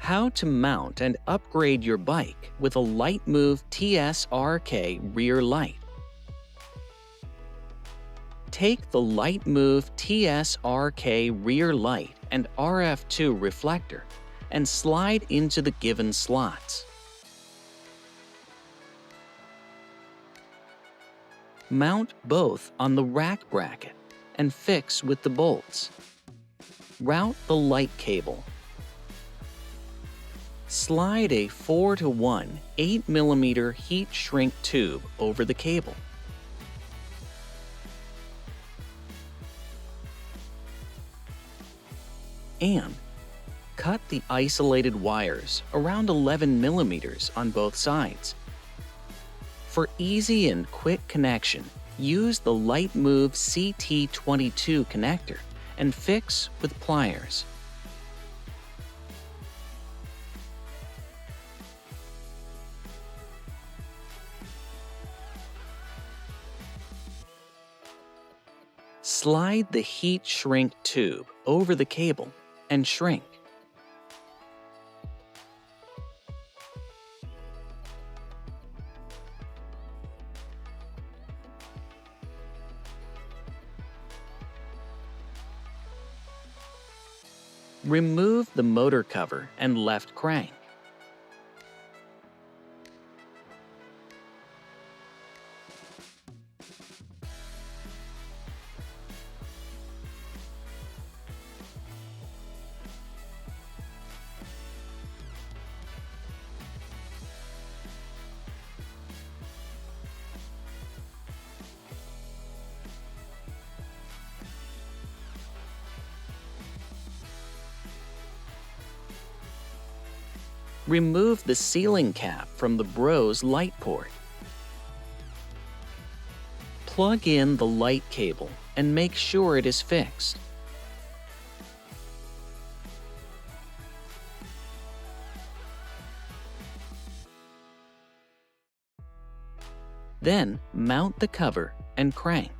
How to mount and upgrade your bike with a Lightmove TSRK rear light. Take the Lightmove TSRK rear light and RF2 reflector and slide into the given slots. Mount both on the rack bracket and fix with the bolts. Route the light cable. Slide a 4:1 8mm heat shrink tube over the cable. And cut the isolated wires around 11mm on both sides. For easy and quick connection, use the Lightmove CT22 connector and fix with pliers. Slide the heat shrink tube over the cable and shrink. Remove the motor cover and left crank. Remove the ceiling cap from the Bros light port. Plug in the light cable and make sure it is fixed. Then mount the cover and crank.